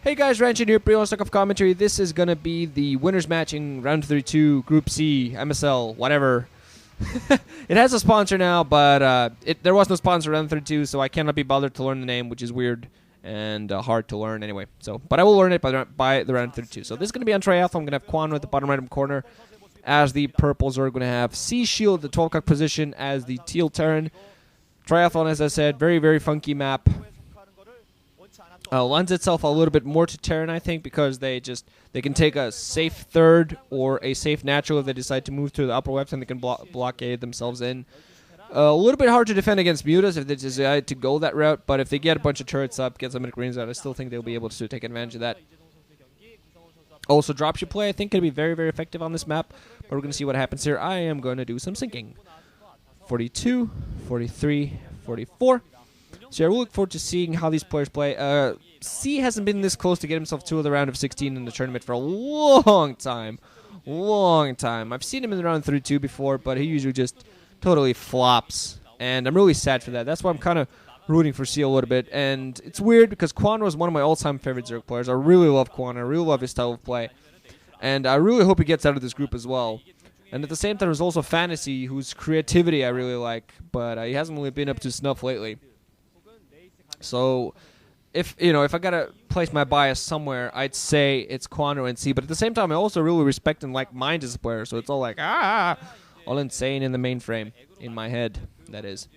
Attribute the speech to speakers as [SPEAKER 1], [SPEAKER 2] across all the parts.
[SPEAKER 1] Hey guys, Ranch here, pre stock of commentary. This is gonna be the winners match in round 32, Group C, MSL, whatever. It has a sponsor now, but there was no sponsor round 32, so I cannot be bothered to learn the name, which is weird and hard to learn anyway. So, but I will learn it by the round 32. So this is gonna be on Triathlon. I'm gonna have Kwanro at the bottom right corner as the purples. Are gonna have Sea Shield at the 12 o'clock position as the teal terran. Triathlon, as I said, very very funky map. Lends itself a little bit more to Terran, I think, because they can take a safe third or a safe natural if they decide to move to the upper left, and they can blockade themselves in. A little bit hard to defend against mutas if they decide to go that route, but if they get a bunch of turrets up, get some greens out, I still think they'll be able to take advantage of that. Also, dropship play, I think, can be very, very effective on this map, but we're going to see what happens here. I am going to do some sinking. 42, 43, 44. So I will look forward to seeing how these players play. C hasn't been this close to get himself to the round of 16 in the tournament for a long time. I've seen him in the round 32 before, but he usually just totally flops. And I'm really sad for that. That's why I'm kind of rooting for C a little bit. And it's weird because Kwanro is one of my all-time favorite Zerg players. I really love Kwanro. I really love his style of play. And I really hope he gets out of this group as well. And at the same time, there's also Fantasy, whose creativity I really like, but he hasn't really been up to snuff lately. So, if I gotta place my bias somewhere, I'd say it's Kwanro and C. But at the same time, I also really respect and like Mind as a player. So it's all like all insane in the mainframe in my head. That is.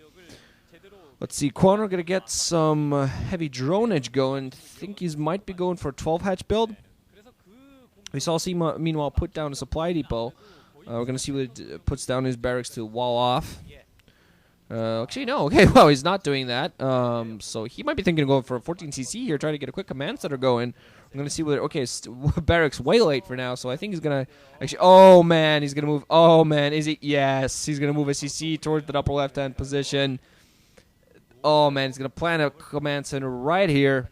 [SPEAKER 1] Let's see. Kwanro gonna get some heavy drone edge going. Think he might be going for a 12 hatch build. We saw C meanwhile put down a supply depot. We're gonna see what it puts down his barracks to wall off. Actually, no. Okay, well, he's not doing that. So he might be thinking of going for a 14cc here, trying to get a quick command center going. I'm going to see whether... Okay, barracks way late for now, so I think he's going to... Actually, oh, man, he's going to move... Oh, man, is he... Yes, he's going to move a CC towards the upper left-hand position. Oh, man, he's going to plant a command center right here.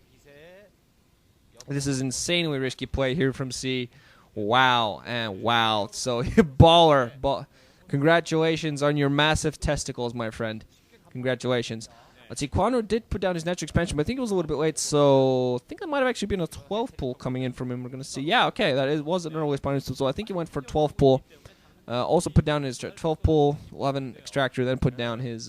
[SPEAKER 1] This is insanely risky play here from C. Wow, and wow. So, baller. Congratulations on your massive testicles, my friend. Congratulations. Let's see, Kwanro did put down his natural expansion, but I think it was a little bit late, so I think that might have actually been a 12 pull coming in from him. We're going to see. Yeah, okay, was an early spawn, so I think he went for 12 pull. Also put down his 12 pull, 11 extractor, then put down his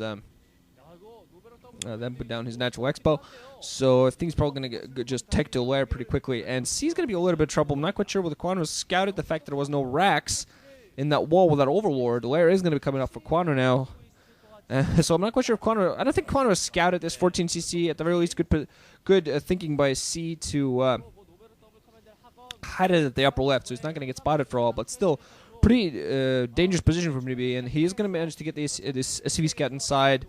[SPEAKER 1] natural expo. So I think he's probably going to just tech to lair pretty quickly, and C's going to be a little bit of trouble. I'm not quite sure whether Kwanro scouted the fact that there was no racks in that wall with that overlord. The lair is going to be coming up for Kwanro now. So I'm not quite sure if Kwanro... I don't think Kwanro scouted this 14cc. At the very least, good thinking by C to hide it at the upper left, so he's not going to get spotted for all, but still pretty dangerous position for him to be in. He's going to manage to get this SCV scout inside.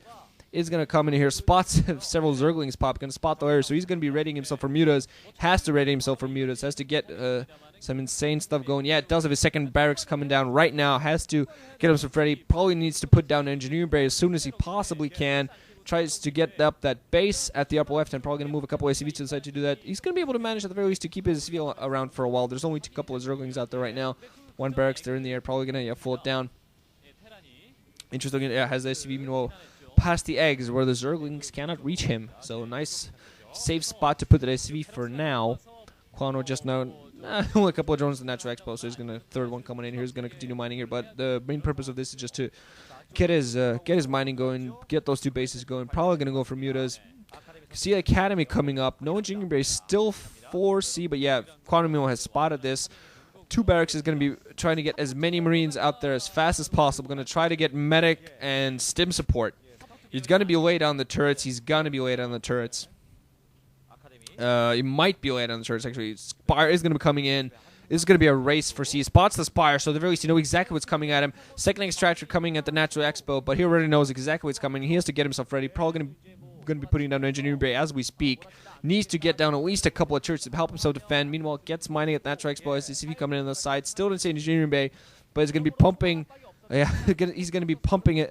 [SPEAKER 1] Is going to come in here, spots several Zerglings pop, going to spot the lair, so he's going to be readying himself for mutas. Has to ready himself for mutas. Has to get... some insane stuff going. Yeah, it does have his second barracks coming down right now. Has to get himself ready. Probably needs to put down an engineering bay as soon as he possibly can. Tries to get up that base at the upper left and probably going to move a couple of SCVs to the side to do that. He's going to be able to manage at the very least to keep his SCV around for a while. There's only a couple of Zerglings out there right now. One barracks, they're in the air. Probably going to float down. Interesting, yeah, has the SCV meanwhile past the eggs where the Zerglings cannot reach him. So nice safe spot to put the SCV for now. Kwanro just now... only a couple of drones in the natural expo, so he's going to third one coming in here. He's going to continue mining here, but the main purpose of this is just to get his mining going, get those two bases going. Probably going to go for mutas. See Academy coming up. No engineering base, still 4C, but yeah, Kwanro has spotted this. Two barracks is going to be trying to get as many Marines out there as fast as possible. Going to try to get medic and stim support. He's going to be late on the turrets. He might be late on the turrets, actually. Spire is going to be coming in. This is going to be a race for C. Spots the Spire, so at the very least you know exactly what's coming at him. Second extractor coming at the natural expo, but he already knows exactly what's coming. He has to get himself ready. Probably going to be putting down an engineering bay as we speak. Needs to get down at least a couple of turrets to help himself defend. Meanwhile, gets mining at the natural expo. SCV coming in on the side. Still didn't say engineering bay, but he's going to be pumping. Yeah, he's going to be pumping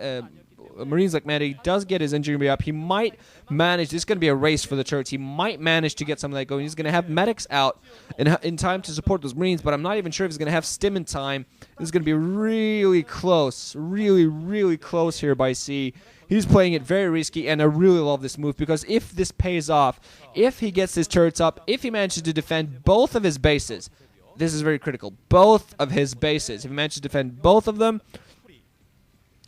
[SPEAKER 1] Marines like mad. He does get his engineering bay up. He might manage. This is going to be a race for the turrets. He might manage to get some of that going. He's going to have medics out in time to support those Marines, but I'm not even sure if he's going to have stim in time. This is going to be really close. Really close here by C. He's playing it very risky, and I really love this move because if this pays off, if he gets his turrets up, if he manages to defend both of his bases, this is very critical. Both of his bases. If he manages to defend both of them,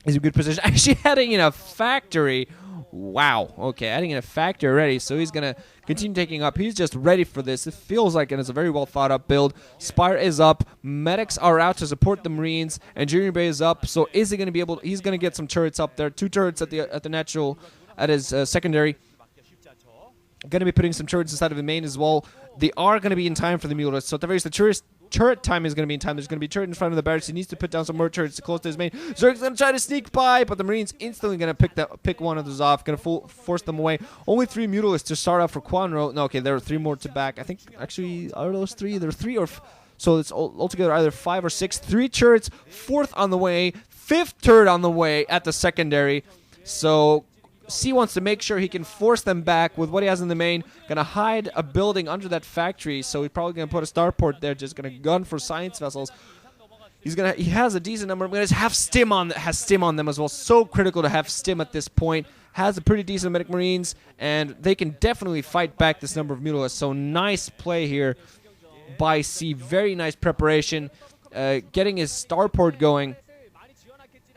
[SPEAKER 1] he's in a good position. Actually, adding in a factory. Wow. Okay, adding in a factory already. So he's going to continue taking up. He's just ready for this. It feels like it is a very well thought out build. Spire is up. Medics are out to support the Marines. Engineering bay is up. So is he going to be able to, he's going to get some turrets up there. 2 turrets at the natural, at his secondary. Going to be putting some turrets inside of the main as well. They are going to be in time for the Mules. So at the very least, the turret time is going to be in time. There's going to be a turret in front of the barracks. He needs to put down some more turrets to close to his main. Zerg's going to try to sneak by, but the Marines instantly going to pick one of those off. Going to force them away. Only 3 Mutalists to start off for Kwanro. No, okay, there are 3 more to back. I think, actually, are those 3? There are 3 or... So it's altogether either 5 or 6. 3 turrets, 4th on the way, 5th turret on the way at the secondary. So... C wants to make sure he can force them back with what he has in the main. Gonna hide a building under that factory, so he's probably gonna put a starport there. Just gonna gun for science vessels. He has a decent number. I'm gonna have stim on them as well. So critical to have stim at this point. Has a pretty decent medic Marines, and they can definitely fight back this number of Mutalists. So nice play here by C. Very nice preparation, getting his starport going.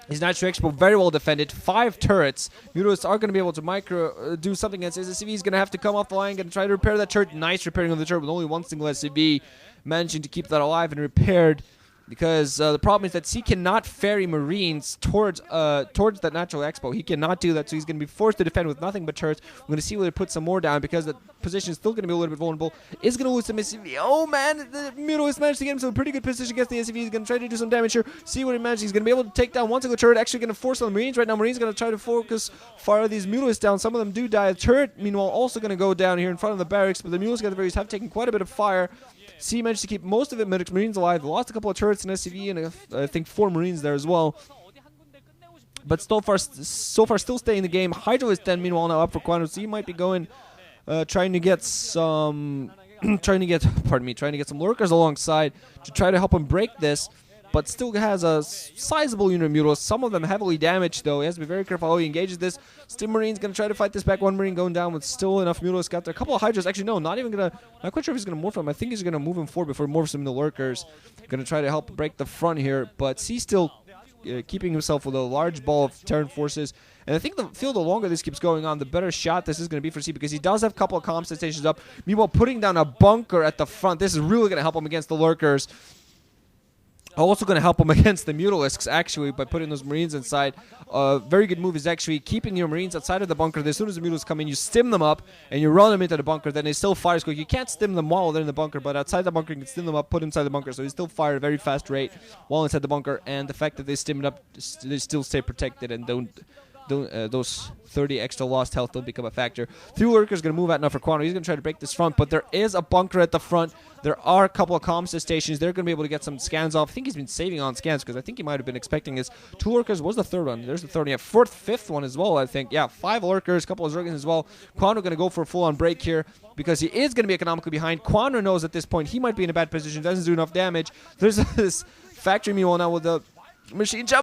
[SPEAKER 1] His Natural Expo very well defended. 5 turrets. Mutalists are going to be able to do something against his SCV. He's going to have to come off the line, going to try to repair that turret. Nice repairing of the turret with only 1 single SCV. Managing to keep that alive and repaired. Because the problem is that C cannot ferry Marines towards that Natural Expo. He cannot do that, so he's going to be forced to defend with nothing but turrets. We're going to see whether he puts some more down because the position is still going to be a little bit vulnerable. Is going to lose some SCV. Oh man, the Mutalist managed to get him to a pretty good position against the SCV. He's going to try to do some damage here. See what he manages. He's going to be able to take down 1 single turret. Actually going to force on the Marines right now. Marines going to try to fire these Mutalists down. Some of them do die. The turret, meanwhile, also going to go down here in front of the barracks, but the Mutalists at the very least have taken quite a bit of fire. C managed to keep most of it Marines alive. Lost a couple of turrets in SCV and I think 4 Marines there as well. But so far still staying in the game. Hydro is 10 meanwhile now up for Kwanro. So he might be going trying to get some trying to get some lurkers alongside to try to help him break this. But still has a sizable unit of Mutalists. Some of them heavily damaged, though. He has to be very careful how he engages this. Still Marine's going to try to fight this back. 1 Marine going down with still enough Mutalists. Got there. A couple of Hydras. Actually, no, not quite sure if he's going to morph him. I think he's going to move him forward before he morphs him into lurkers. Going to try to help break the front here. But C's still keeping himself with a large ball of Terran forces. And I think the longer this keeps going on, the better shot this is going to be for C because he does have a couple of comm stations up. Meanwhile, putting down a bunker at the front. This is really going to help him against the lurkers. Also going to help him against the Mutalisks, actually, by putting those Marines inside. Very good move is actually keeping your Marines outside of the bunker. As soon as the Mutalisks come in, you stim them up, and you run them into the bunker. Then they still fire quick. You can't stim them while they're in the bunker, but outside the bunker, you can stim them up, put them inside the bunker. So they still fire at a very fast rate while inside the bunker. And the fact that they stim it up, they still stay protected and don't those 30 extra lost health don't become a factor. 3 lurkers going to move out now for Kwanro. He's going to try to break this front, but there is a bunker at the front. There are a couple of comm stations. They're going to be able to get some scans off. I think he's been saving on scans because I think he might have been expecting his 2 lurkers. Was the 3rd one? There's the 3rd. Yeah, 4th, 5th one as well, I think. Yeah, 5 lurkers, a couple of zergins as well. Kwanro going to go for a full-on break here because he is going to be economically behind. Kwanro knows at this point he might be in a bad position, doesn't do enough damage. There's this factory meanwhile now with the machine jump.